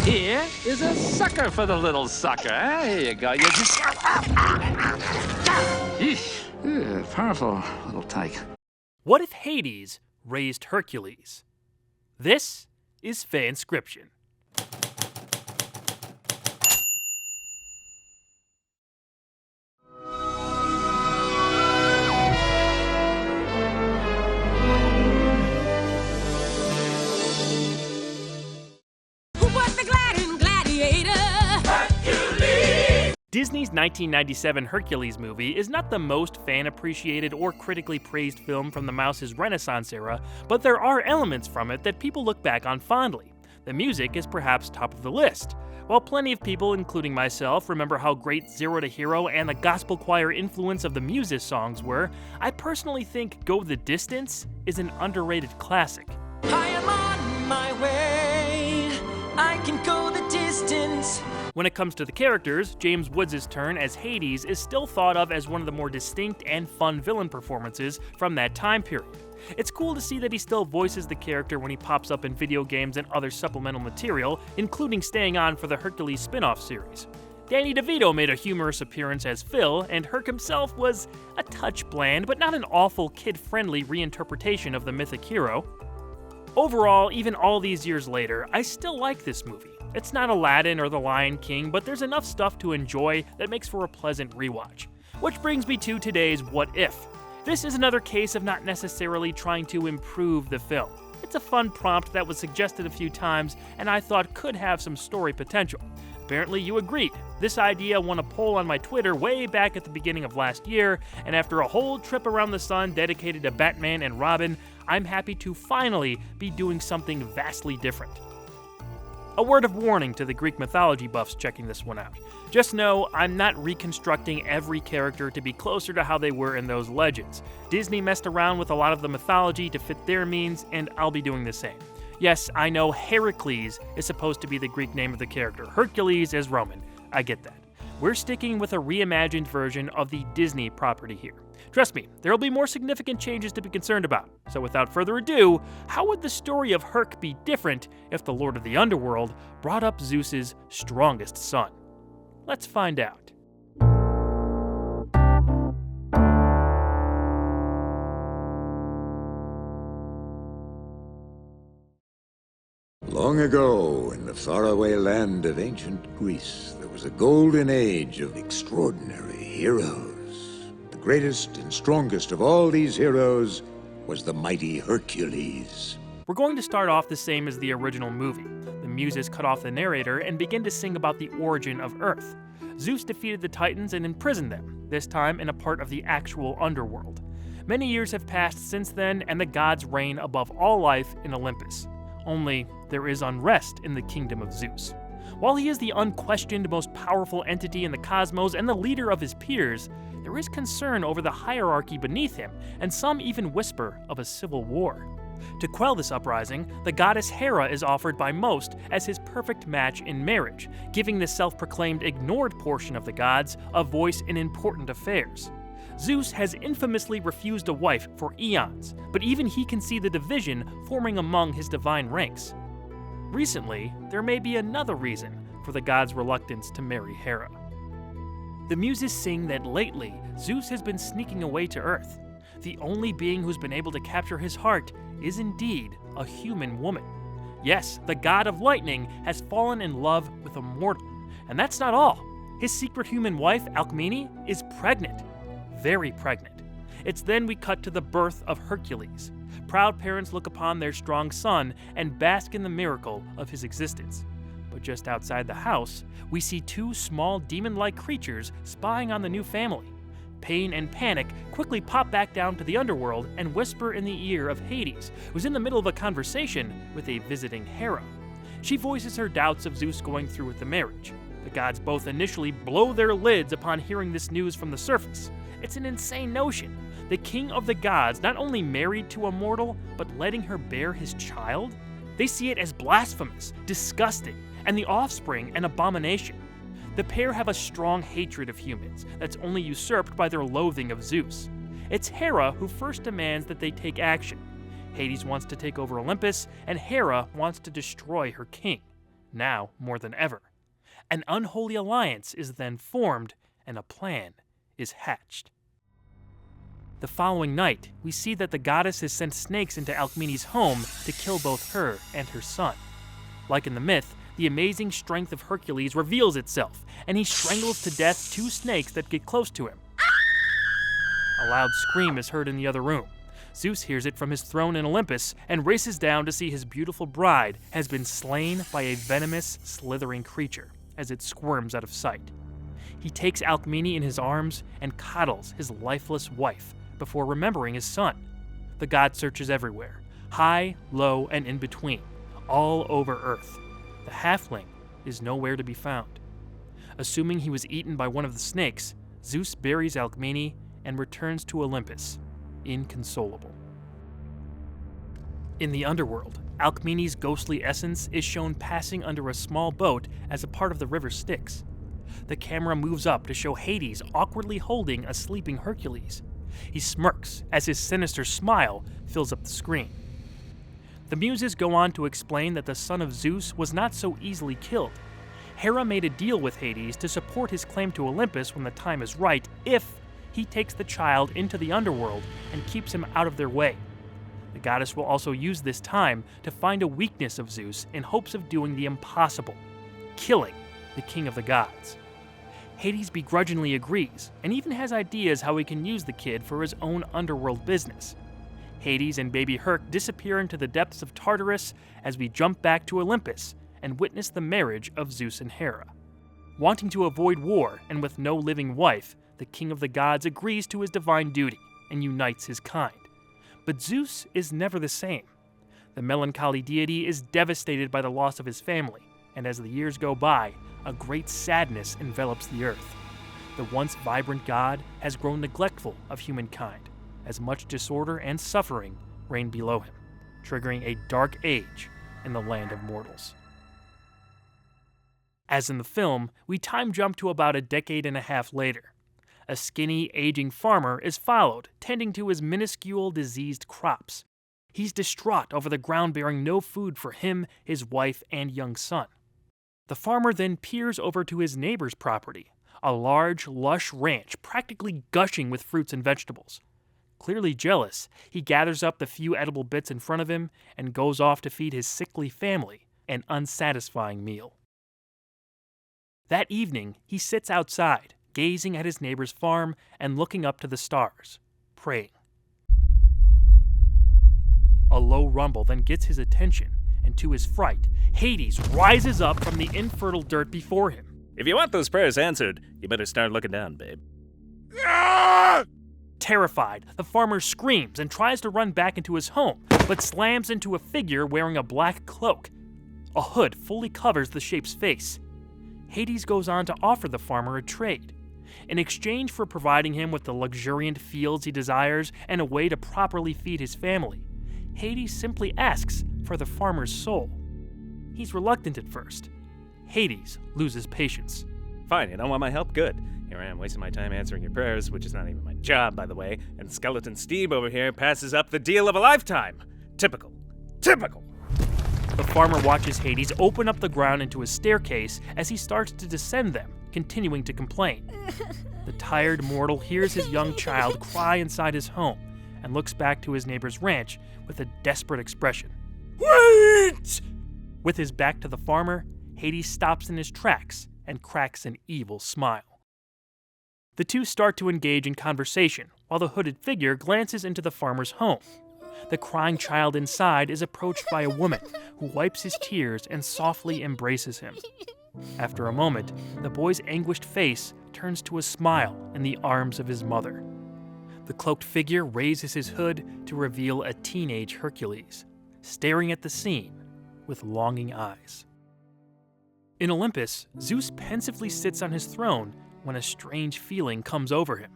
Here is a sucker for the little sucker. Here you go. You just... Eesh. Powerful little tyke. What if Hades raised Hercules? This is fanscription. Disney's 1997 Hercules movie is not the most fan-appreciated or critically praised film from the Mouse's Renaissance era, but there are elements from it that people look back on fondly. The music is perhaps top of the list. While plenty of people, including myself, remember how great Zero to Hero and the gospel choir influence of the Muses songs were, I personally think Go the Distance is an underrated classic. I am on my way, I can go the distance. When it comes to the characters, James Woods' turn as Hades is still thought of as one of the more distinct and fun villain performances from that time period. It's cool to see that he still voices the character when he pops up in video games and other supplemental material, including staying on for the Hercules spin-off series. Danny DeVito made a humorous appearance as Phil, and Herc himself was a touch bland, but not an awful, kid-friendly reinterpretation of the mythic hero. Overall, even all these years later, I still like this movie. It's not Aladdin or The Lion King, but there's enough stuff to enjoy that makes for a pleasant rewatch. Which brings me to today's What If. This is another case of not necessarily trying to improve the film. It's a fun prompt that was suggested a few times and I thought could have some story potential. Apparently you agreed. This idea won a poll on my Twitter way back at the beginning of last year, and after a whole trip around the sun dedicated to Batman and Robin, I'm happy to finally be doing something vastly different. A word of warning to the Greek mythology buffs checking this one out. Just know I'm not reconstructing every character to be closer to how they were in those legends. Disney messed around with a lot of the mythology to fit their means, and I'll be doing the same. Yes, I know Hercules is supposed to be the Greek name of the character. Hercules is Roman. I get that. We're sticking with a reimagined version of the Disney property here. Trust me, there will be more significant changes to be concerned about. So without further ado, how would the story of Herc be different if the Lord of the Underworld brought up Zeus's strongest son? Let's find out. Long ago, in the faraway land of ancient Greece, there was a golden age of extraordinary heroes. The greatest and strongest of all these heroes was the mighty Hercules. We're going to start off the same as the original movie. The Muses cut off the narrator and begin to sing about the origin of Earth. Zeus defeated the Titans and imprisoned them, this time in a part of the actual Underworld. Many years have passed since then, and the gods reign above all life in Olympus. Only, there is unrest in the kingdom of Zeus. While he is the unquestioned most powerful entity in the cosmos and the leader of his peers, there is concern over the hierarchy beneath him, and some even whisper of a civil war. To quell this uprising, the goddess Hera is offered by most as his perfect match in marriage, giving the self-proclaimed ignored portion of the gods a voice in important affairs. Zeus has infamously refused a wife for eons, but even he can see the division forming among his divine ranks. Recently, there may be another reason for the gods' reluctance to marry Hera. The Muses sing that lately, Zeus has been sneaking away to Earth. The only being who's been able to capture his heart is indeed a human woman. Yes, the god of lightning has fallen in love with a mortal. And that's not all. His secret human wife, Alcmene, is pregnant. Very pregnant. It's then we cut to the birth of Hercules. Proud parents look upon their strong son and bask in the miracle of his existence. But just outside the house, we see two small demon-like creatures spying on the new family. Pain and panic quickly pop back down to the underworld and whisper in the ear of Hades, who's in the middle of a conversation with a visiting Hera. She voices her doubts of Zeus going through with the marriage. The gods both initially blow their lids upon hearing this news from the surface. It's an insane notion. The king of the gods not only married to a mortal, but letting her bear his child? They see it as blasphemous, disgusting, and the offspring an abomination. The pair have a strong hatred of humans that's only usurped by their loathing of Zeus. It's Hera who first demands that they take action. Hades wants to take over Olympus, and Hera wants to destroy her king. now more than ever. An unholy alliance is then formed, and a plan is hatched. The following night, we see that the goddess has sent snakes into Alcmene's home to kill both her and her son. Like in the myth, the amazing strength of Hercules reveals itself, and he strangles to death 2 snakes that get close to him. A loud scream is heard in the other room. Zeus hears it from his throne in Olympus and races down to see his beautiful bride has been slain by a venomous, slithering creature as it squirms out of sight. He takes Alcmene in his arms and coddles his lifeless wife before remembering his son. The god searches everywhere, high, low, and in between, all over Earth. The halfling is nowhere to be found. Assuming he was eaten by one of the snakes, Zeus buries Alcmene and returns to Olympus, inconsolable. In the Underworld, Alcmene's ghostly essence is shown passing under a small boat as a part of the river Styx. The camera moves up to show Hades awkwardly holding a sleeping Hercules. He smirks as his sinister smile fills up the screen. The Muses go on to explain that the son of Zeus was not so easily killed. Hera made a deal with Hades to support his claim to Olympus when the time is right if he takes the child into the underworld and keeps him out of their way. The goddess will also use this time to find a weakness of Zeus in hopes of doing the impossible, killing the king of the gods. Hades begrudgingly agrees, and even has ideas how he can use the kid for his own underworld business. Hades and baby Herc disappear into the depths of Tartarus as we jump back to Olympus and witness the marriage of Zeus and Hera. Wanting to avoid war and with no living wife, the king of the gods agrees to his divine duty and unites his kind. But Zeus is never the same. The melancholy deity is devastated by the loss of his family, and as the years go by, a great sadness envelops the earth. The once vibrant god has grown neglectful of humankind, as much disorder and suffering reign below him, triggering a dark age in the land of mortals. As in the film, we time jump to about a decade and a half later. A skinny, aging farmer is followed, tending to his minuscule, diseased crops. He's distraught over the ground bearing no food for him, his wife, and young son. The farmer then peers over to his neighbor's property, a large, lush ranch practically gushing with fruits and vegetables. Clearly jealous, he gathers up the few edible bits in front of him and goes off to feed his sickly family an unsatisfying meal. That evening, he sits outside, gazing at his neighbor's farm and looking up to the stars, praying. A low rumble then gets his attention, and to his fright, Hades rises up from the infertile dirt before him. If you want those prayers answered, you better start looking down, babe. Terrified, the farmer screams and tries to run back into his home, but slams into a figure wearing a black cloak. A hood fully covers the shape's face. Hades goes on to offer the farmer a trade. In exchange for providing him with the luxuriant fields he desires and a way to properly feed his family, Hades simply asks for the farmer's soul. He's reluctant at first. Hades loses patience. Fine, you don't want my help? Good. Here I am wasting my time answering your prayers, which is not even my job, by the way, and Skeleton Steve over here passes up the deal of a lifetime. Typical. Typical! The farmer watches Hades open up the ground into a staircase as he starts to descend them, continuing to complain. The tired mortal hears his young child cry inside his home and looks back to his neighbor's ranch with a desperate expression. Wait! With his back to the farmer, Hades stops in his tracks and cracks an evil smile. The two start to engage in conversation while the hooded figure glances into the farmer's home. The crying child inside is approached by a woman who wipes his tears and softly embraces him. After a moment, the boy's anguished face turns to a smile in the arms of his mother. The cloaked figure raises his hood to reveal a teenage Hercules, staring at the scene with longing eyes. In Olympus, Zeus pensively sits on his throne when a strange feeling comes over him.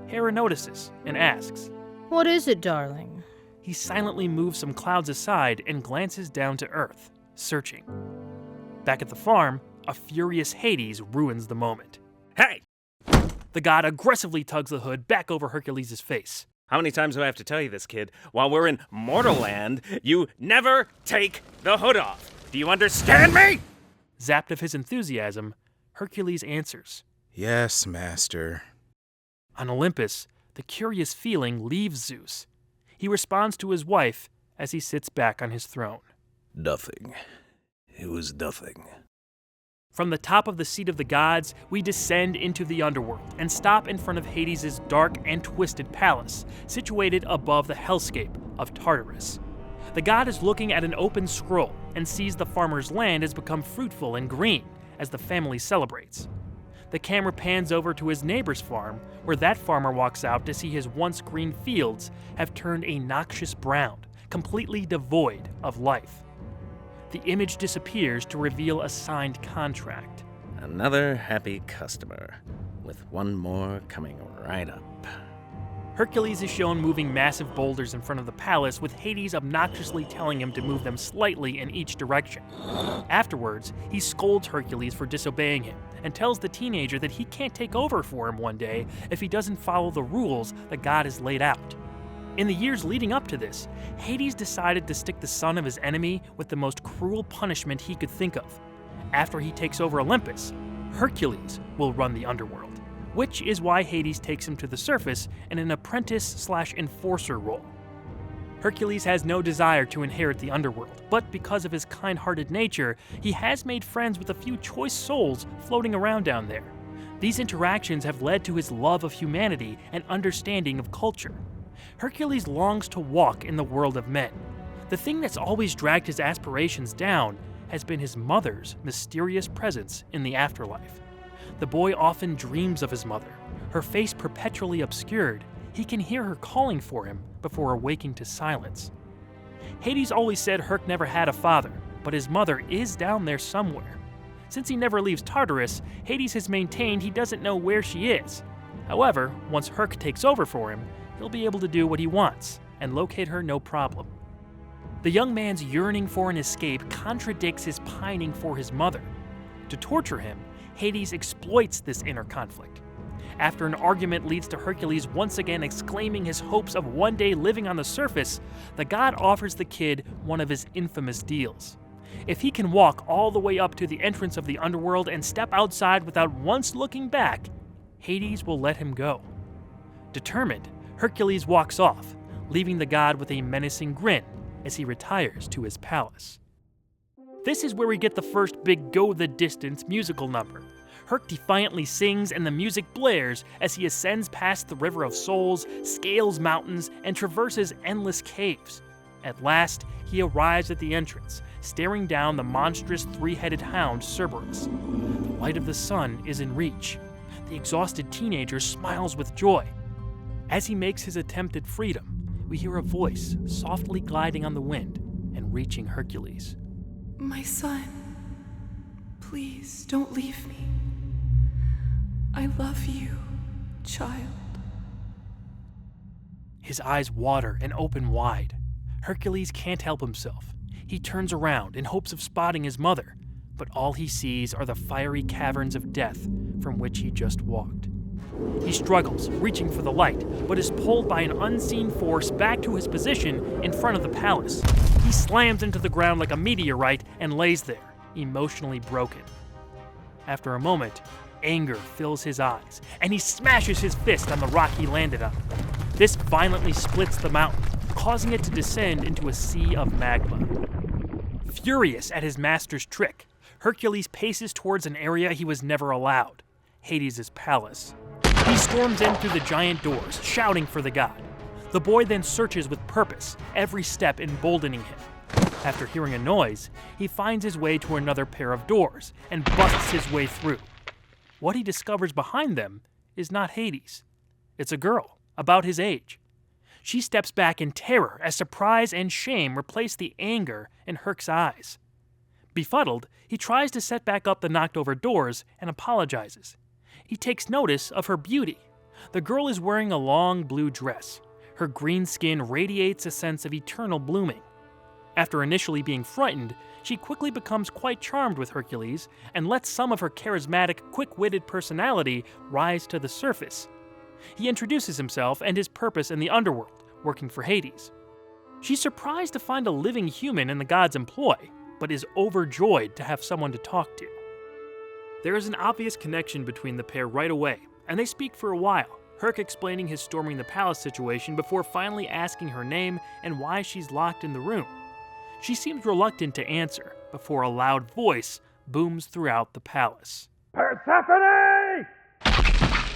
Hera notices and asks, "What is it, darling?" He silently moves some clouds aside and glances down to earth, searching. Back at the farm, a furious Hades ruins the moment. Hey! The god aggressively tugs the hood back over Hercules' face. How many times do I have to tell you this, kid? While we're in mortal land, you never take the hood off. Do you understand me? Zapped of his enthusiasm, Hercules answers, "Yes, master." On Olympus, the curious feeling leaves Zeus. He responds to his wife as he sits back on his throne. Nothing. It was nothing. From the top of the seat of the gods, we descend into the underworld and stop in front of Hades' dark and twisted palace, situated above the hellscape of Tartarus. The god is looking at an open scroll and sees the farmer's land has become fruitful and green as the family celebrates. The camera pans over to his neighbor's farm, where that farmer walks out to see his once green fields have turned a noxious brown, completely devoid of life. The image disappears to reveal a signed contract. Another happy customer, with one more coming right up. Hercules is shown moving massive boulders in front of the palace, with Hades obnoxiously telling him to move them slightly in each direction. Afterwards, he scolds Hercules for disobeying him and tells the teenager that he can't take over for him one day if he doesn't follow the rules the god has laid out. In the years leading up to this, Hades decided to stick the son of his enemy with the most cruel punishment he could think of. After he takes over Olympus, Hercules will run the underworld, which is why Hades takes him to the surface in an apprentice/enforcer role. Hercules has no desire to inherit the underworld, but because of his kind-hearted nature, he has made friends with a few choice souls floating around down there. These interactions have led to his love of humanity and understanding of culture. Hercules longs to walk in the world of men. The thing that's always dragged his aspirations down has been his mother's mysterious presence in the afterlife. The boy often dreams of his mother, her face perpetually obscured. He can hear her calling for him before awaking to silence. Hades always said Herc never had a father, but his mother is down there somewhere. Since he never leaves Tartarus, Hades has maintained he doesn't know where she is. However, once Herc takes over for him, he'll be able to do what he wants and locate her no problem. The young man's yearning for an escape contradicts his pining for his mother. To torture him, Hades exploits this inner conflict. After an argument leads to Hercules once again exclaiming his hopes of one day living on the surface, the god offers the kid one of his infamous deals. If he can walk all the way up to the entrance of the underworld and step outside without once looking back, Hades will let him go. Determined, Hercules walks off, leaving the god with a menacing grin as he retires to his palace. This is where we get the first big go the distance musical number. Herc defiantly sings and the music blares as he ascends past the River of Souls, scales mountains, and traverses endless caves. At last, he arrives at the entrance, staring down the monstrous three-headed hound Cerberus. The light of the sun is in reach. The exhausted teenager smiles with joy. As he makes his attempt at freedom, we hear a voice softly gliding on the wind and reaching Hercules. My son, please don't leave me. I love you, child. His eyes water and open wide. Hercules can't help himself. He turns around in hopes of spotting his mother, but all he sees are the fiery caverns of death from which he just walked. He struggles, reaching for the light, but is pulled by an unseen force back to his position in front of the palace. He slams into the ground like a meteorite and lays there, emotionally broken. After a moment, anger fills his eyes, and he smashes his fist on the rock he landed on. This violently splits the mountain, causing it to descend into a sea of magma. Furious at his master's trick, Hercules paces towards an area he was never allowed, Hades' palace. He storms in through the giant doors, shouting for the god. The boy then searches with purpose, every step emboldening him. After hearing a noise, he finds his way to another pair of doors and busts his way through. What he discovers behind them is not Hades. It's a girl, about his age. She steps back in terror as surprise and shame replace the anger in Herc's eyes. Befuddled, he tries to set back up the knocked-over doors and apologizes. He takes notice of her beauty. The girl is wearing a long blue dress. Her green skin radiates a sense of eternal blooming. After initially being frightened, she quickly becomes quite charmed with Hercules and lets some of her charismatic, quick-witted personality rise to the surface. He introduces himself and his purpose in the underworld, working for Hades. She's surprised to find a living human in the god's employ. but is overjoyed to have someone to talk to. There is an obvious connection between the pair right away, and they speak for a while, Herc explaining his storming the palace situation before finally asking her name and why she's locked in the room. She seems reluctant to answer before a loud voice booms throughout the palace. Persephone!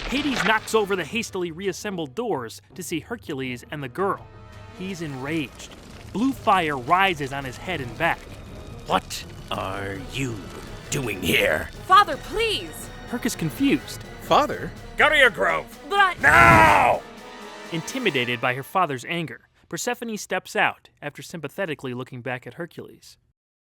Hades knocks over the hastily reassembled doors to see Hercules and the girl. He's enraged. Blue fire rises on his head and back. What are you doing here? Father, please! Herc is confused. Father? Go to your grove! But I... Now! Intimidated by her father's anger, Persephone steps out after sympathetically looking back at Hercules.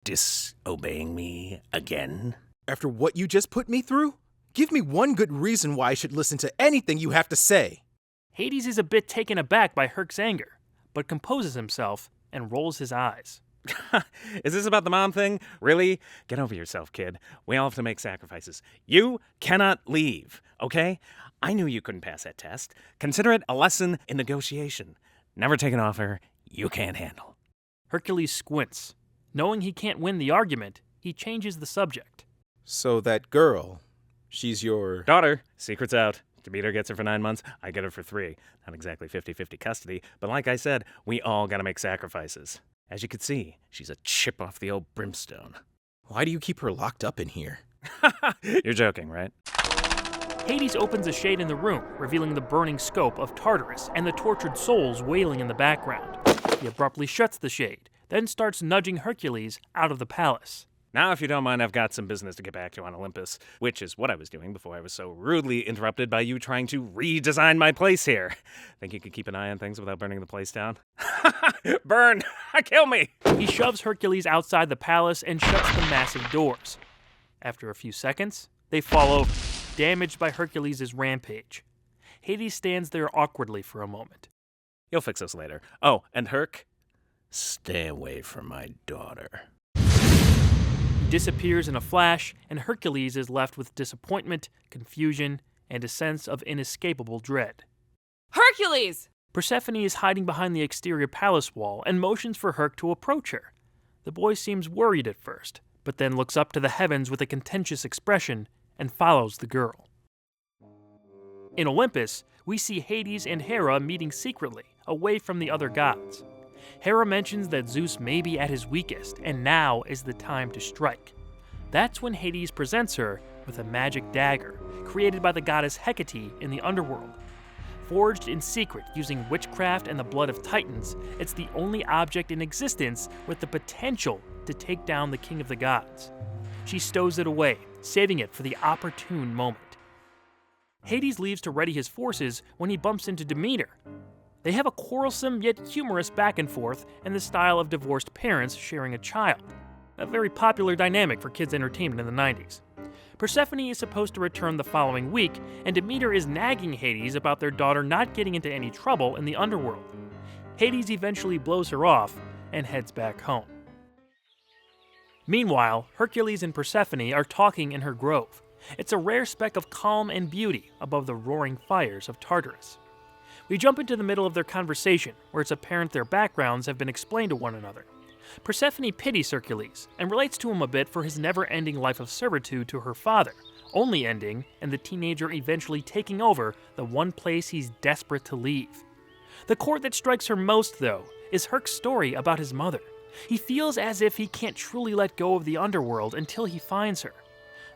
Disobeying me again? After what you just put me through? Give me one good reason why I should listen to anything you have to say. Hades is a bit taken aback by Herc's anger, but composes himself and rolls his eyes. Is this about the mom thing? Really? Get over yourself, kid. We all have to make sacrifices. You cannot leave, okay? I knew you couldn't pass that test. Consider it a lesson in negotiation. Never take an offer you can't handle. Hercules squints. Knowing he can't win the argument, he changes the subject. So that girl, she's your... Daughter, secret's out. Demeter gets her for 9 months, I get her for 3. Not exactly 50-50 custody, but like I said, we all gotta make sacrifices. As you can see, she's a chip off the old brimstone. Why do you keep her locked up in here? You're joking, right? Hades opens a shade in the room, revealing the burning scope of Tartarus and the tortured souls wailing in the background. He abruptly shuts the shade, then starts nudging Hercules out of the palace. Now, if you don't mind, I've got some business to get back to on Olympus, which is what I was doing before I was so rudely interrupted by you trying to redesign my place here. Think you could keep an eye on things without burning the place down? Burn! Kill me! He shoves Hercules outside the palace and shuts the massive doors. After a few seconds, they fall over, damaged by Hercules' rampage. Hades stands there awkwardly for a moment. You'll fix us later. Oh, and Herc, stay away from my daughter. He disappears in a flash, and Hercules is left with disappointment, confusion, and a sense of inescapable dread. Hercules! Persephone is hiding behind the exterior palace wall and motions for Herc to approach her. The boy seems worried at first, but then looks up to the heavens with a contentious expression and follows the girl. In Olympus, we see Hades and Hera meeting secretly, away from the other gods. Hera mentions that Zeus may be at his weakest, and now is the time to strike. That's when Hades presents her with a magic dagger, created by the goddess Hecate in the Underworld. Forged in secret using witchcraft and the blood of titans, it's the only object in existence with the potential to take down the king of the gods. She stows it away, saving it for the opportune moment. Hades leaves to ready his forces when he bumps into Demeter. They have a quarrelsome yet humorous back and forth in the style of divorced parents sharing a child, a very popular dynamic for kids' entertainment in the 90s. Persephone is supposed to return the following week, and Demeter is nagging Hades about their daughter not getting into any trouble in the underworld. Hades eventually blows her off and heads back home. Meanwhile, Hercules and Persephone are talking in her grove. It's a rare speck of calm and beauty above the roaring fires of Tartarus. We jump into the middle of their conversation, where it's apparent their backgrounds have been explained to one another. Persephone pities Hercules, and relates to him a bit for his never-ending life of servitude to her father, only ending in the teenager eventually taking over the one place he's desperate to leave. The chord that strikes her most, though, is Herc's story about his mother. He feels as if he can't truly let go of the underworld until he finds her.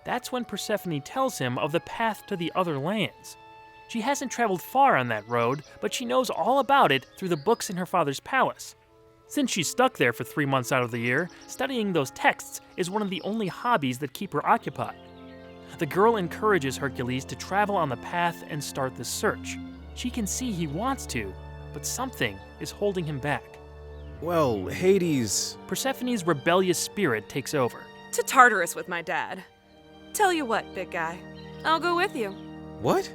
That's when Persephone tells him of the path to the other lands. She hasn't traveled far on that road, but she knows all about it through the books in her father's palace. Since she's stuck there for 3 months out of the year, studying those texts is one of the only hobbies that keep her occupied. The girl encourages Hercules to travel on the path and start the search. She can see he wants to, but something is holding him back. Well, Hades... Persephone's rebellious spirit takes over. To Tartarus with my dad. Tell you what, big guy. I'll go with you. What?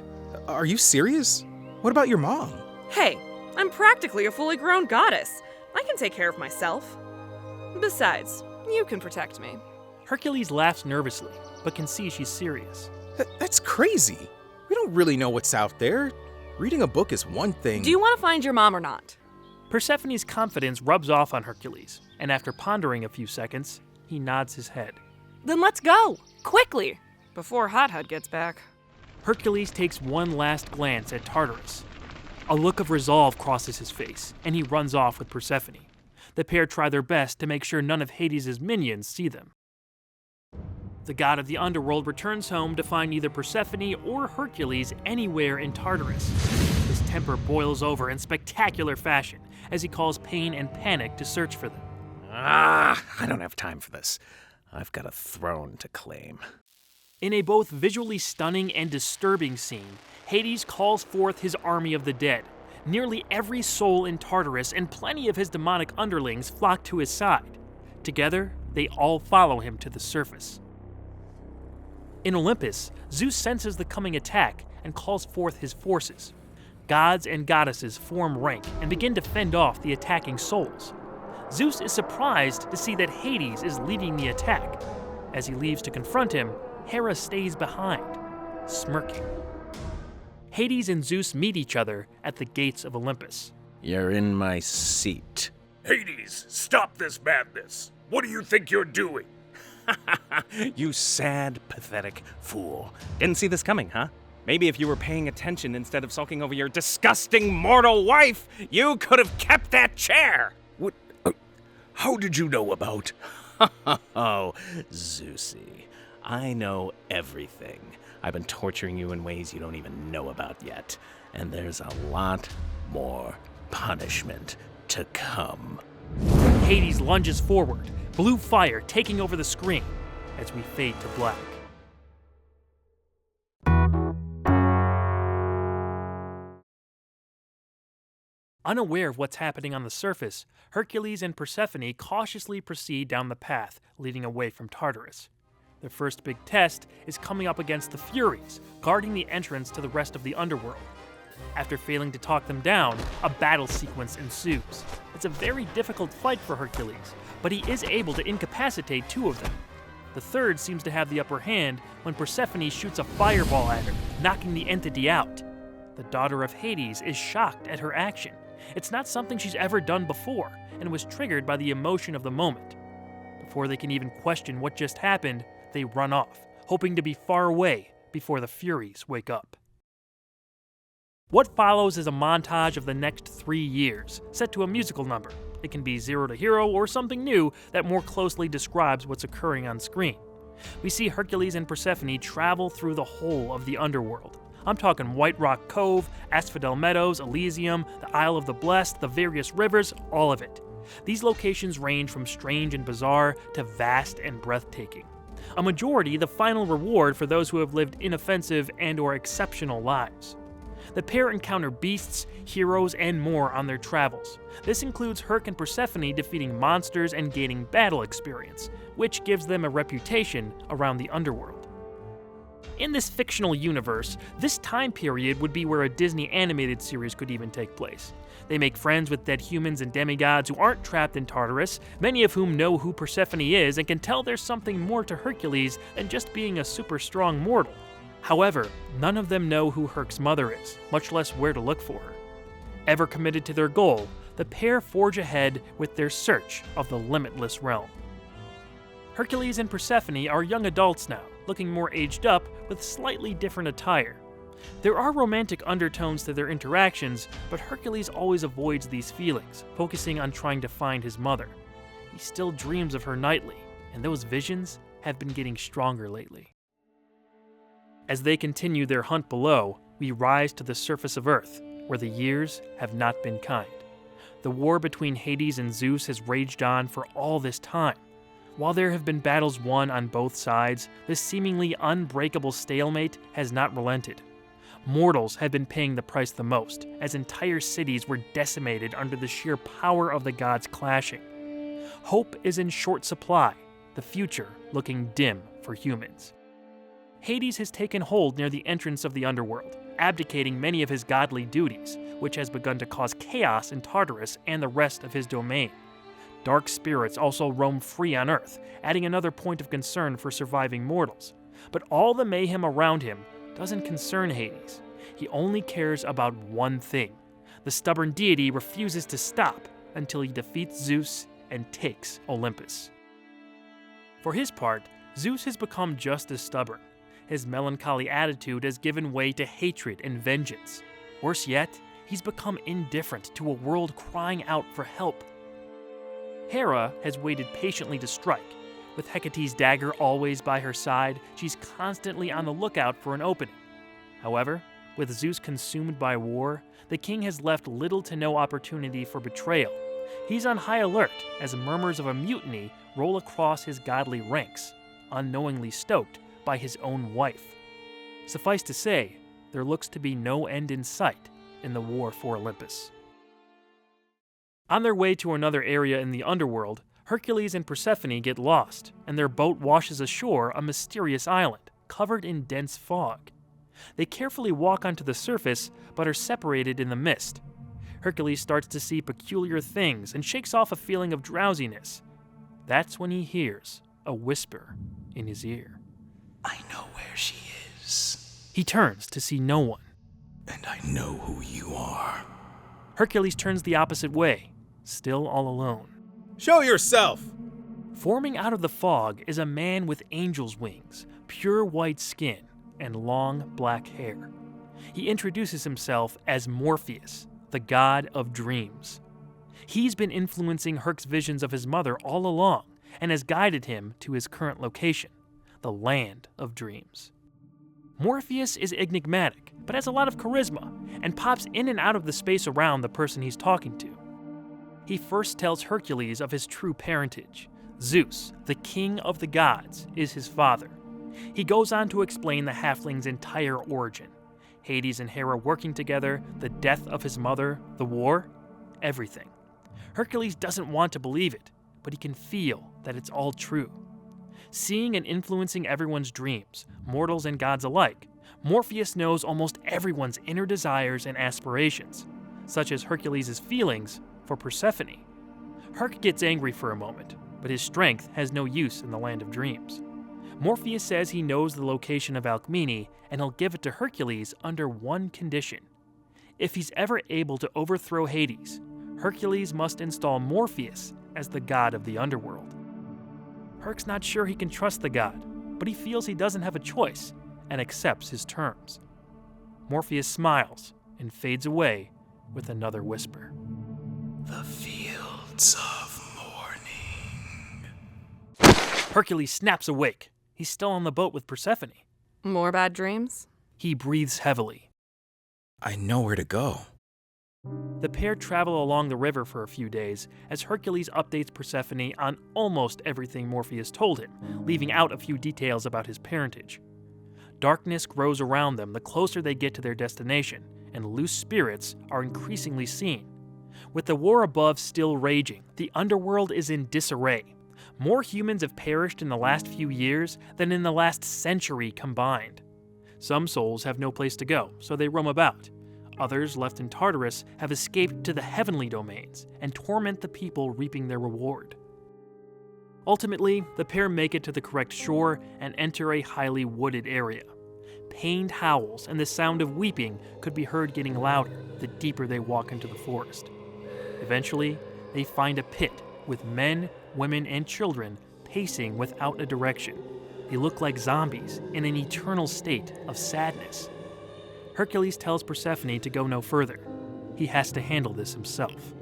Are you serious? What about your mom? Hey, I'm practically a fully grown goddess. I can take care of myself. Besides, you can protect me. Hercules laughs nervously, but can see she's serious. That's crazy. We don't really know what's out there. Reading a book is one thing. Do you want to find your mom or not? Persephone's confidence rubs off on Hercules, and after pondering a few seconds, He nods his head. Then let's go! Quickly! Before Hot Hut gets back. Hercules takes one last glance at Tartarus. A look of resolve crosses his face, and he runs off with Persephone. The pair try their best to make sure none of Hades' minions see them. The god of the underworld returns home to find neither Persephone or Hercules anywhere in Tartarus. His temper boils over in spectacular fashion as he calls Pain and Panic to search for them. I don't have time for this. I've got a throne to claim. In a both visually stunning and disturbing scene, Hades calls forth his army of the dead. Nearly every soul in Tartarus and plenty of his demonic underlings flock to his side. Together, they all follow him to the surface. In Olympus, Zeus senses the coming attack and calls forth his forces. Gods and goddesses form rank and begin to fend off the attacking souls. Zeus is surprised to see that Hades is leading the attack. As he leaves to confront him, Hera stays behind, smirking. Hades and Zeus meet each other at the gates of Olympus. You're in my seat. Hades, stop this madness. What do you think you're doing? You sad, pathetic fool. Didn't see this coming, huh? Maybe if you were paying attention instead of sulking over your disgusting mortal wife, you could have kept that chair. What? How did you know about? Oh, Zeusy, I know everything. I've been torturing you in ways you don't even know about yet, and there's a lot more punishment to come. Hades lunges forward, blue fire taking over the screen as we fade to black. Unaware of what's happening on the surface, Hercules and Persephone cautiously proceed down the path leading away from Tartarus. Their first big test is coming up against the Furies, guarding the entrance to the rest of the underworld. After failing to talk them down, a battle sequence ensues. It's a very difficult fight for Hercules, but he is able to incapacitate two of them. The third seems to have the upper hand when Persephone shoots a fireball at her, knocking the entity out. The daughter of Hades is shocked at her action. It's not something she's ever done before, and was triggered by the emotion of the moment. Before they can even question what just happened, they run off, hoping to be far away before the Furies wake up. What follows is a montage of the next 3 years, set to a musical number. It can be Zero to Hero or something new that more closely describes what's occurring on screen. We see Hercules and Persephone travel through the whole of the underworld. I'm talking White Rock Cove, Asphodel Meadows, Elysium, the Isle of the Blessed, the various rivers, all of it. These locations range from strange and bizarre to vast and breathtaking. A majority the final reward for those who have lived inoffensive and/or exceptional lives. The pair encounter beasts, heroes, and more on their travels. This includes Herc and Persephone defeating monsters and gaining battle experience, which gives them a reputation around the underworld. In this fictional universe, this time period would be where a Disney animated series could even take place. They make friends with dead humans and demigods who aren't trapped in Tartarus, many of whom know who Persephone is and can tell there's something more to Hercules than just being a super strong mortal. However, none of them know who Herc's mother is, much less where to look for her. Ever committed to their goal, the pair forge ahead with their search of the limitless realm. Hercules and Persephone are young adults now, looking more aged up with slightly different attire. There are romantic undertones to their interactions, but Hercules always avoids these feelings, focusing on trying to find his mother. He still dreams of her nightly, and those visions have been getting stronger lately. As they continue their hunt below, we rise to the surface of Earth, where the years have not been kind. The war between Hades and Zeus has raged on for all this time. While there have been battles won on both sides, this seemingly unbreakable stalemate has not relented. Mortals have been paying the price the most, as entire cities were decimated under the sheer power of the gods clashing. Hope is in short supply, the future looking dim for humans. Hades has taken hold near the entrance of the underworld, abdicating many of his godly duties, which has begun to cause chaos in Tartarus and the rest of his domain. Dark spirits also roam free on Earth, adding another point of concern for surviving mortals. But all the mayhem around him doesn't concern Hades. He only cares about one thing. The stubborn deity refuses to stop until he defeats Zeus and takes Olympus. For his part, Zeus has become just as stubborn. His melancholy attitude has given way to hatred and vengeance. Worse yet, he's become indifferent to a world crying out for help. Hera has waited patiently to strike. With Hecate's dagger always by her side, she's constantly on the lookout for an opening. However, with Zeus consumed by war, the king has left little to no opportunity for betrayal. He's on high alert as murmurs of a mutiny roll across his godly ranks, unknowingly stoked by his own wife. Suffice to say, there looks to be no end in sight in the war for Olympus. On their way to another area in the underworld, Hercules and Persephone get lost, and their boat washes ashore a mysterious island, covered in dense fog. They carefully walk onto the surface, but are separated in the mist. Hercules starts to see peculiar things and shakes off a feeling of drowsiness. That's when he hears a whisper in his ear. I know where she is. He turns to see no one. And I know who you are. Hercules turns the opposite way, still all alone. Show yourself! Forming out of the fog is a man with angel's wings, pure white skin, and long black hair. He introduces himself as Morpheus, the god of dreams. He's been influencing Herc's visions of his mother all along and has guided him to his current location, the land of dreams. Morpheus is enigmatic, but has a lot of charisma, and pops in and out of the space around the person he's talking to. He first tells Hercules of his true parentage. Zeus, the king of the gods, is his father. He goes on to explain the halfling's entire origin. Hades and Hera working together, the death of his mother, the war, everything. Hercules doesn't want to believe it, but he can feel that it's all true. Seeing and influencing everyone's dreams, mortals and gods alike, Morpheus knows almost everyone's inner desires and aspirations, such as Hercules' feelings for Persephone. Herc gets angry for a moment, but his strength has no use in the land of dreams. Morpheus says he knows the location of Alcmene, and he'll give it to Hercules under one condition. If he's ever able to overthrow Hades, Hercules must install Morpheus as the god of the underworld. Herc's not sure he can trust the god, but he feels he doesn't have a choice and accepts his terms. Morpheus smiles and fades away with another whisper. The fields of morning. Hercules snaps awake. He's still on the boat with Persephone. More bad dreams? He breathes heavily. I know where to go. The pair travel along the river for a few days as Hercules updates Persephone on almost everything Morpheus told him, leaving out a few details about his parentage. Darkness grows around them the closer they get to their destination, and loose spirits are increasingly seen. With the war above still raging, the underworld is in disarray. More humans have perished in the last few years than in the last century combined. Some souls have no place to go, so they roam about. Others, left in Tartarus, have escaped to the heavenly domains and torment the people reaping their reward. Ultimately, the pair make it to the correct shore and enter a highly wooded area. Pained howls and the sound of weeping could be heard getting louder the deeper they walk into the forest. Eventually, they find a pit with men, women, and children pacing without a direction. They look like zombies in an eternal state of sadness. Hercules tells Persephone to go no further. He has to handle this himself.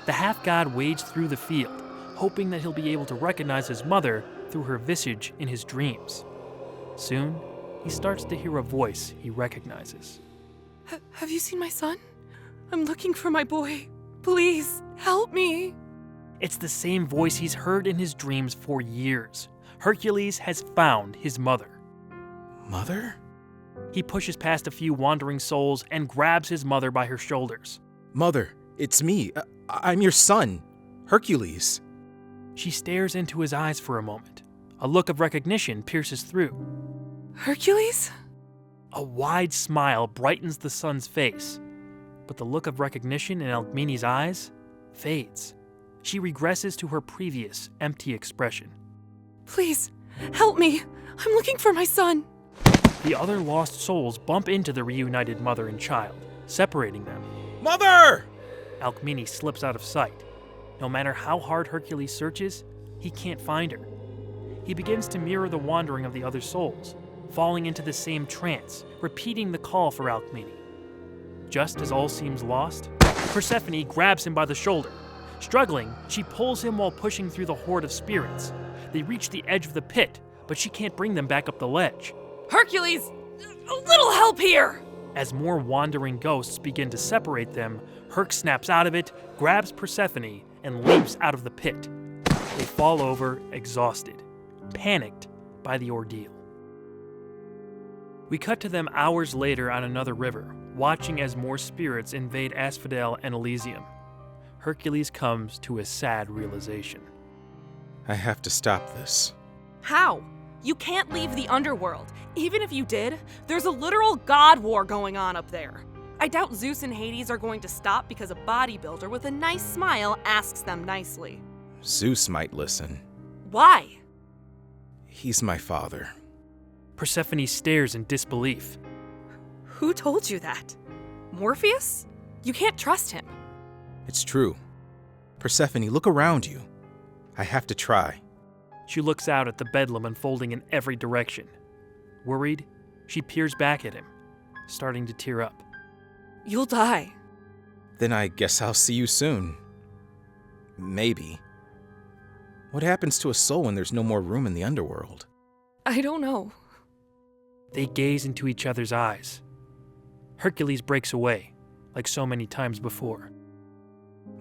The half-god wades through the field, hoping that he'll be able to recognize his mother through her visage in his dreams. Soon, he starts to hear a voice he recognizes. Have you seen my son? I'm looking for my boy. Please, help me. It's the same voice he's heard in his dreams for years. Hercules has found his mother. Mother? He pushes past a few wandering souls and grabs his mother by her shoulders. Mother, it's me. I'm your son, Hercules. She stares into his eyes for a moment. A look of recognition pierces through. Hercules? A wide smile brightens the son's face, but the look of recognition in Alcmene's eyes fades. She regresses to her previous empty expression. Please, help me. I'm looking for my son. The other lost souls bump into the reunited mother and child, separating them. Mother! Alcmene slips out of sight. No matter how hard Hercules searches, he can't find her. he begins to mirror the wandering of the other souls, falling into the same trance, repeating the call for Alcmene. Just as all seems lost, Persephone grabs him by the shoulder. Struggling, she pulls him while pushing through the horde of spirits. They reach the edge of the pit, but she can't bring them back up the ledge. Hercules, a little help here! As more wandering ghosts begin to separate them, Herc snaps out of it, grabs Persephone, and leaps out of the pit. They fall over, exhausted, panicked by the ordeal. We cut to them hours later on another river, watching as more spirits invade Asphodel and Elysium. Hercules comes to a sad realization. I have to stop this. How? You can't leave the Underworld. Even if you did, there's a literal god war going on up there. I doubt Zeus and Hades are going to stop because a bodybuilder with a nice smile asks them nicely. Zeus might listen. Why? He's my father. Persephone stares in disbelief. Who told you that? Morpheus? You can't trust him. It's true. Persephone, look around you. I have to try. She looks out at the bedlam unfolding in every direction. Worried, she peers back at him, starting to tear up. You'll die. Then I guess I'll see you soon. Maybe. What happens to a soul when there's no more room in the underworld? I don't know. They gaze into each other's eyes. Hercules breaks away, like so many times before.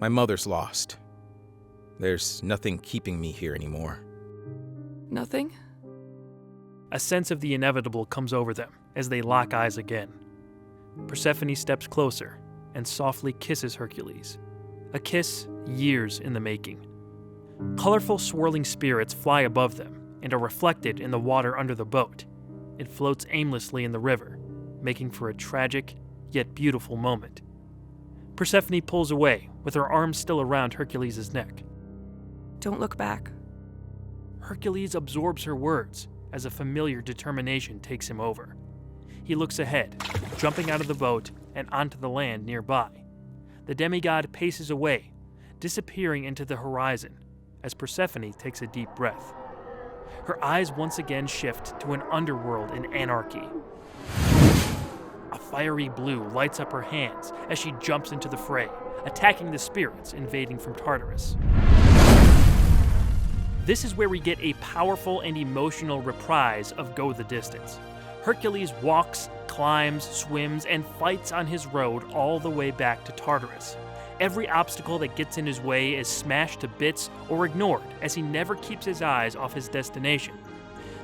My mother's lost. There's nothing keeping me here anymore. Nothing? A sense of the inevitable comes over them as they lock eyes again. Persephone steps closer and softly kisses Hercules. A kiss years in the making. Colorful swirling spirits fly above them and are reflected in the water under the boat. It floats aimlessly in the river, making for a tragic yet beautiful moment. Persephone pulls away, with her arms still around Hercules' neck. Don't look back. Hercules absorbs her words as a familiar determination takes him over. He looks ahead, jumping out of the boat and onto the land nearby. The demigod paces away, disappearing into the horizon as Persephone takes a deep breath. Her eyes once again shift to an underworld in anarchy. A fiery blue lights up her hands as she jumps into the fray, attacking the spirits invading from Tartarus. This is where we get a powerful and emotional reprise of Go the Distance. Hercules walks, climbs, swims, and fights on his road all the way back to Tartarus. Every obstacle that gets in his way is smashed to bits or ignored as he never keeps his eyes off his destination.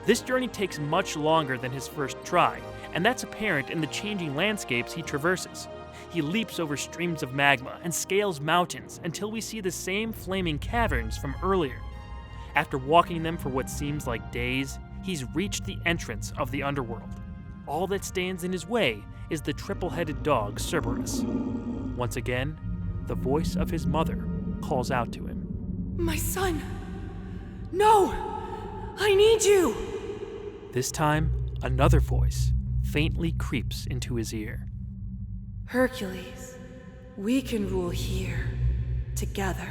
This journey takes much longer than his first try, and that's apparent in the changing landscapes he traverses. He leaps over streams of magma and scales mountains until we see the same flaming caverns from earlier. After walking them for what seems like days, he's reached the entrance of the underworld. All that stands in his way is the triple-headed dog Cerberus. Once again, the voice of his mother calls out to him. My son! No! I need you! This time, another voice faintly creeps into his ear. Hercules, we can rule here, together.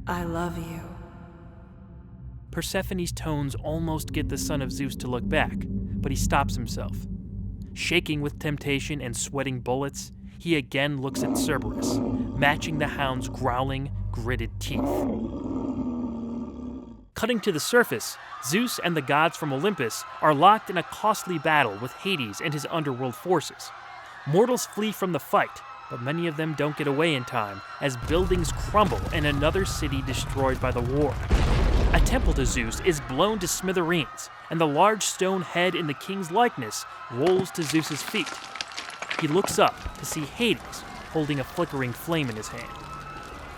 I love you. Persephone's tones almost get the son of Zeus to look back, but he stops himself. Shaking with temptation and sweating bullets, he again looks at Cerberus, matching the hound's growling, gritted teeth. Cutting to the surface, Zeus and the gods from Olympus are locked in a costly battle with Hades and his underworld forces. Mortals flee from the fight, but many of them don't get away in time as buildings crumble and another city destroyed by the war. A temple to Zeus is blown to smithereens, and the large stone head in the king's likeness rolls to Zeus's feet. He looks up to see Hades holding a flickering flame in his hand.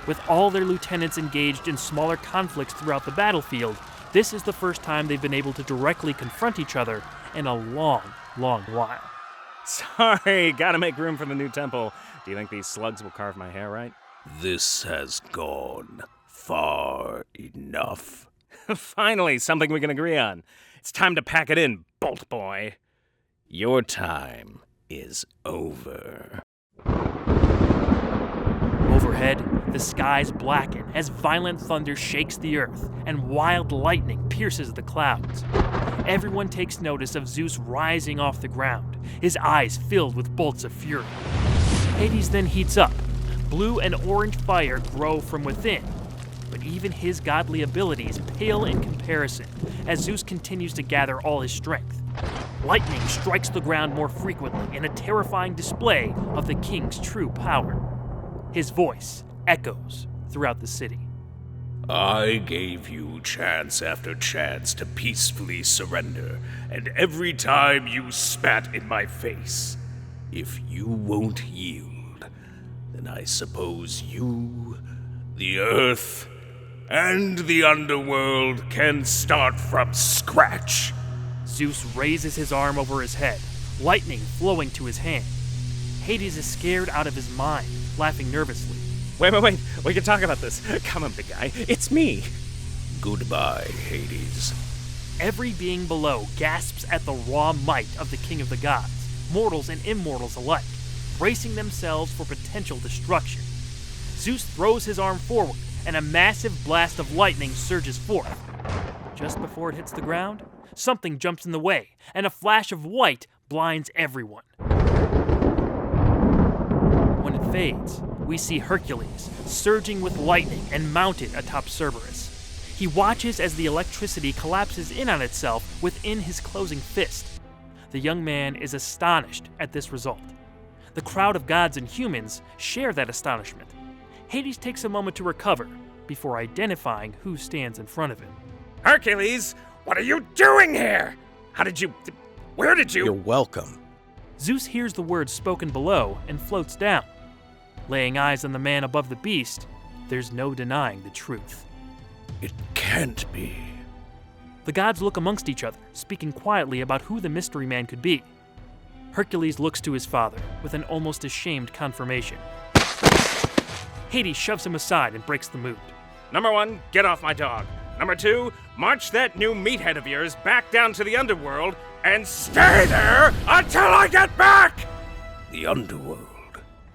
With all their lieutenants engaged in smaller conflicts throughout the battlefield, this is the first time they've been able to directly confront each other in a long, long while. Sorry, gotta make room for the new temple. Do you think these slugs will carve my hair right? This has gone far enough. Finally, something we can agree on. It's time to pack it in, Bolt Boy. Your time is over. Overhead, the skies blacken as violent thunder shakes the earth and wild lightning pierces the clouds. Everyone takes notice of Zeus rising off the ground, his eyes filled with bolts of fury. Hades then heats up. Blue and orange fire grow from within, but even his godly abilities pale in comparison as Zeus continues to gather all his strength. Lightning strikes the ground more frequently in a terrifying display of the king's true power. His voice echoes throughout the city. I gave you chance after chance to peacefully surrender, and every time you spat in my face. If you won't yield, then I suppose you, the earth, and the underworld can start from scratch. Zeus raises his arm over his head, lightning flowing to his hand. Hades is scared out of his mind, laughing nervously. Wait. We can talk about this. Come on, big guy. It's me. Goodbye, Hades. Every being below gasps at the raw might of the king of the gods, mortals and immortals alike, bracing themselves for potential destruction. Zeus throws his arm forward, and a massive blast of lightning surges forth. Just before it hits the ground, something jumps in the way, and a flash of white blinds everyone. When it fades, we see Hercules, surging with lightning and mounted atop Cerberus. He watches as the electricity collapses in on itself within his closing fist. The young man is astonished at this result. The crowd of gods and humans share that astonishment. Hades takes a moment to recover before identifying who stands in front of him. Hercules, what are you doing here? Where did you? You're welcome. Zeus hears the words spoken below and floats down. Laying eyes on the man above the beast, there's no denying the truth. It can't be. The gods look amongst each other, speaking quietly about who the mystery man could be. Hercules looks to his father with an almost ashamed confirmation. Hades shoves him aside and breaks the mood. Number 1, get off my dog. Number 2, march that new meathead of yours back down to the underworld and stay there until I get back! The underworld.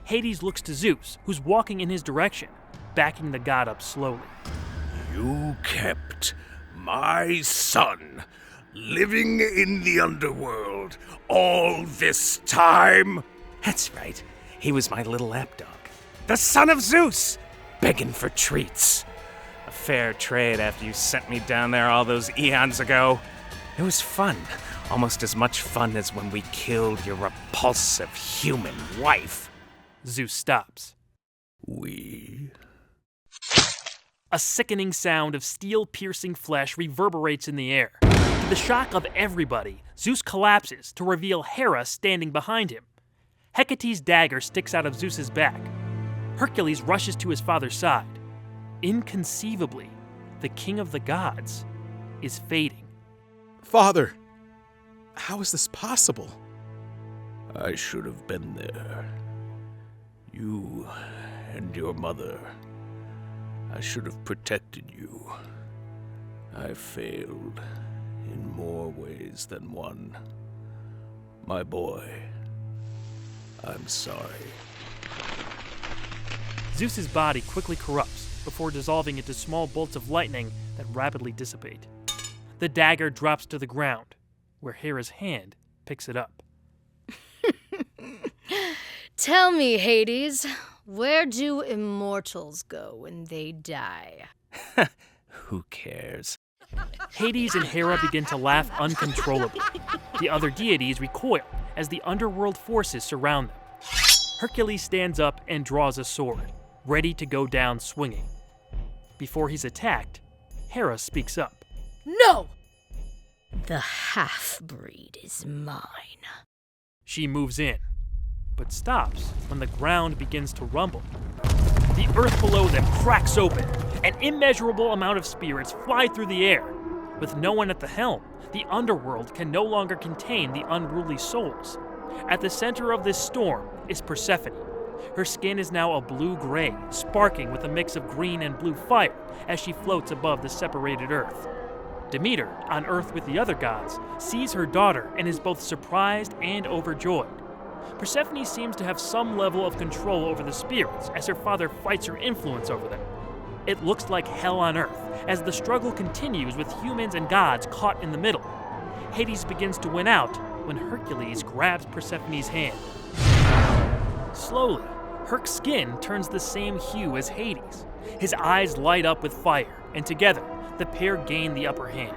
Hades looks to Zeus, who's walking in his direction, backing the god up slowly. You kept my son living in the underworld all this time? That's right. He was my little lapdog. The son of Zeus, begging for treats. A fair trade after you sent me down there all those eons ago. It was fun. Almost as much fun as when we killed your repulsive human wife. Zeus stops. We? A sickening sound of steel-piercing flesh reverberates in the air. To the shock of everybody, Zeus collapses to reveal Hera standing behind him. Hecate's dagger sticks out of Zeus's back. Hercules rushes to his father's side. Inconceivably, the king of the gods is fading. Father, how is this possible? I should have been there. You and your mother. I should have protected you. I failed in more ways than one. My boy, I'm sorry. Zeus's body quickly corrupts before dissolving into small bolts of lightning that rapidly dissipate. The dagger drops to the ground, where Hera's hand picks it up. Tell me, Hades, where do immortals go when they die? Who cares? Hades and Hera begin to laugh uncontrollably. The other deities recoil as the underworld forces surround them. Hercules stands up and draws a sword, ready to go down swinging. Before he's attacked, Hera speaks up. No! The half-breed is mine. She moves in, but stops when the ground begins to rumble. The earth below them cracks open. An immeasurable amount of spirits fly through the air. With no one at the helm, the underworld can no longer contain the unruly souls. At the center of this storm is Persephone. Her skin is now a blue-gray, sparking with a mix of green and blue fire as she floats above the separated earth. Demeter, on earth with the other gods, sees her daughter and is both surprised and overjoyed. Persephone seems to have some level of control over the spirits as her father fights her influence over them. It looks like hell on earth as the struggle continues with humans and gods caught in the middle. Hades begins to win out when Hercules grabs Persephone's hand. Slowly, Herc's skin turns the same hue as Hades. His eyes light up with fire, and together, the pair gain the upper hand.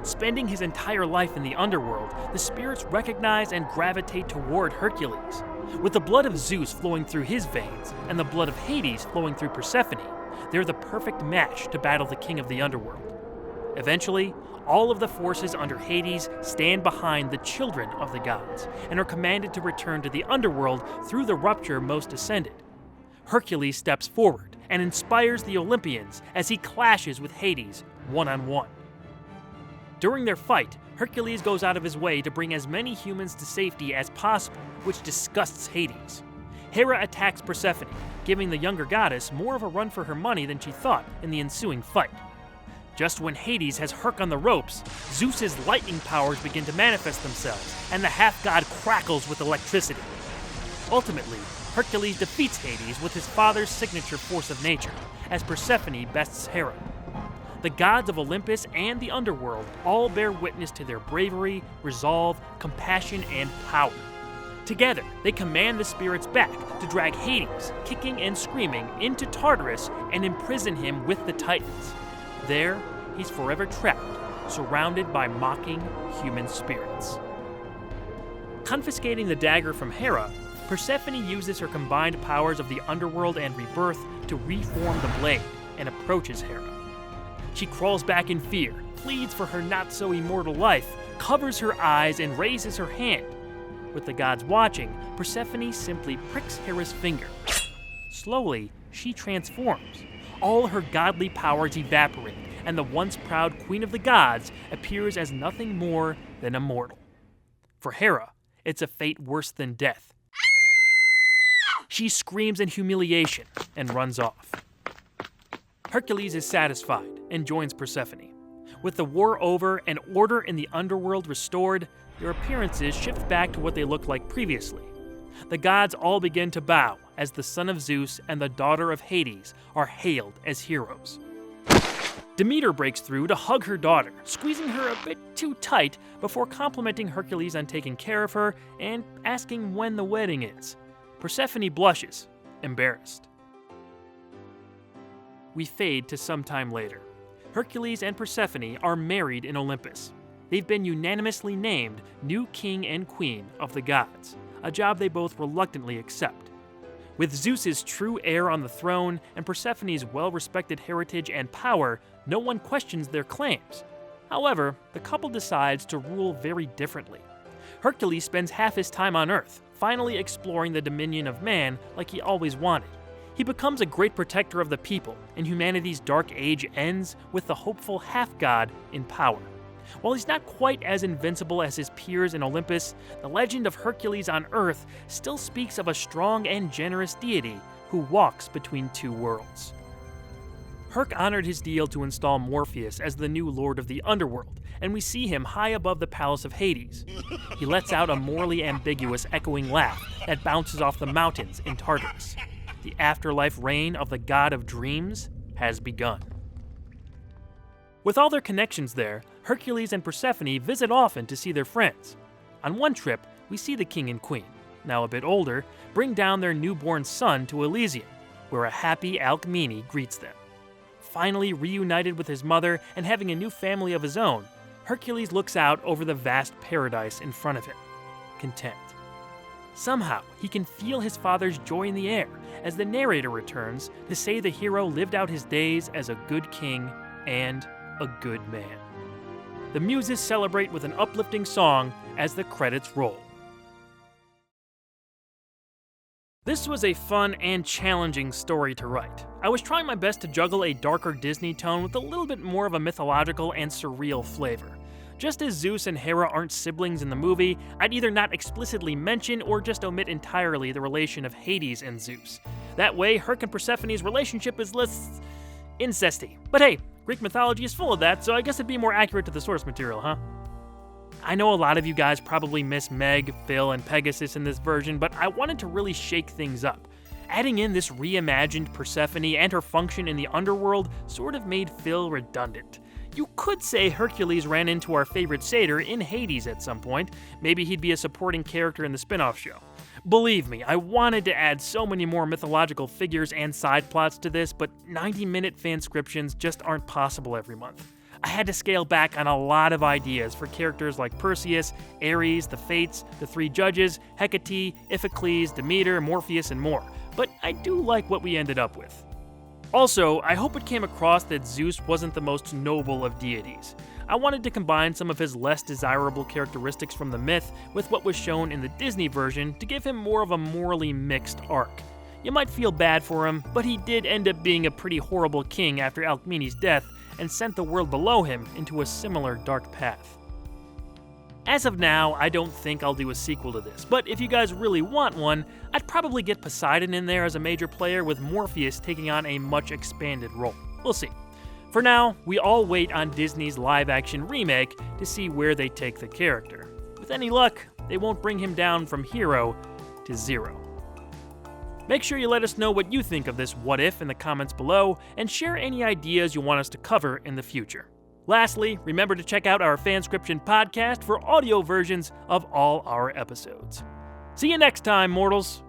Spending his entire life in the underworld, the spirits recognize and gravitate toward Hercules. With the blood of Zeus flowing through his veins and the blood of Hades flowing through Persephone, they're the perfect match to battle the king of the underworld. Eventually, all of the forces under Hades stand behind the children of the gods and are commanded to return to the underworld through the rupture most ascended. Hercules steps forward and inspires the Olympians as he clashes with Hades one-on-one. During their fight, Hercules goes out of his way to bring as many humans to safety as possible, which disgusts Hades. Hera attacks Persephone, giving the younger goddess more of a run for her money than she thought in the ensuing fight. Just when Hades has Herc on the ropes, Zeus's lightning powers begin to manifest themselves, and the half-god crackles with electricity. Ultimately, Hercules defeats Hades with his father's signature force of nature, as Persephone bests Hera. The gods of Olympus and the underworld all bear witness to their bravery, resolve, compassion, and power. Together, they command the spirits back to drag Hades, kicking and screaming, into Tartarus and imprison him with the Titans. There, he's forever trapped, surrounded by mocking human spirits. Confiscating the dagger from Hera, Persephone uses her combined powers of the underworld and rebirth to reform the blade and approaches Hera. She crawls back in fear, pleads for her not-so-immortal life, covers her eyes, and raises her hand. With the gods watching, Persephone simply pricks Hera's finger. Slowly, she transforms. All her godly powers evaporate, and the once proud queen of the gods appears as nothing more than a mortal. For Hera, it's a fate worse than death. She screams in humiliation and runs off. Hercules is satisfied and joins Persephone. With the war over and order in the underworld restored, their appearances shift back to what they looked like previously. The gods all begin to bow as the son of Zeus and the daughter of Hades are hailed as heroes. Demeter breaks through to hug her daughter, squeezing her a bit too tight before complimenting Hercules on taking care of her and asking when the wedding is. Persephone blushes, embarrassed. We fade to some time later. Hercules and Persephone are married in Olympus. They've been unanimously named new king and queen of the gods, a job they both reluctantly accept. With Zeus's true heir on the throne and Persephone's well-respected heritage and power, no one questions their claims. However, the couple decides to rule very differently. Hercules spends half his time on Earth, finally exploring the dominion of man like he always wanted. He becomes a great protector of the people, and humanity's dark age ends with the hopeful half-god in power. While he's not quite as invincible as his peers in Olympus, the legend of Hercules on Earth still speaks of a strong and generous deity who walks between two worlds. Herc honored his deal to install Morpheus as the new lord of the underworld, and we see him high above the palace of Hades. He lets out a morally ambiguous echoing laugh that bounces off the mountains in Tartarus. The afterlife reign of the god of dreams has begun. With all their connections there, Hercules and Persephone visit often to see their friends. On one trip, we see the king and queen, now a bit older, bring down their newborn son to Elysium, where a happy Alcmene greets them. Finally reunited with his mother and having a new family of his own, Hercules looks out over the vast paradise in front of him, content. Somehow, he can feel his father's joy in the air as the narrator returns to say the hero lived out his days as a good king and a good man. The muses celebrate with an uplifting song as the credits roll. This was a fun and challenging story to write. I was trying my best to juggle a darker Disney tone with a little bit more of a mythological and surreal flavor. Just as Zeus and Hera aren't siblings in the movie, I'd either not explicitly mention or just omit entirely the relation of Hades and Zeus. That way, Herc and Persephone's relationship is less incesty. But hey, Greek mythology is full of that, so I guess it'd be more accurate to the source material, huh? I know a lot of you guys probably miss Meg, Phil, and Pegasus in this version, but I wanted to really shake things up. Adding in this reimagined Persephone and her function in the underworld sort of made Phil redundant. You could say Hercules ran into our favorite satyr in Hades at some point. Maybe he'd be a supporting character in the spin-off show. Believe me, I wanted to add so many more mythological figures and side plots to this, but 90-minute fanscriptions just aren't possible every month. I had to scale back on a lot of ideas for characters like Perseus, Ares, the Fates, the Three Judges, Hecate, Iphicles, Demeter, Morpheus, and more. But I do like what we ended up with. Also, I hope it came across that Zeus wasn't the most noble of deities. I wanted to combine some of his less desirable characteristics from the myth with what was shown in the Disney version to give him more of a morally mixed arc. You might feel bad for him, but he did end up being a pretty horrible king after Alcmene's death and sent the world below him into a similar dark path. As of now, I don't think I'll do a sequel to this, but if you guys really want one, I'd probably get Poseidon in there as a major player with Morpheus taking on a much expanded role. We'll see. For now, we all wait on Disney's live-action remake to see where they take the character. With any luck, they won't bring him down from hero to zero. Make sure you let us know what you think of this what if in the comments below, and share any ideas you want us to cover in the future. Lastly, remember to check out our Fanscription podcast for audio versions of all our episodes. See you next time, mortals!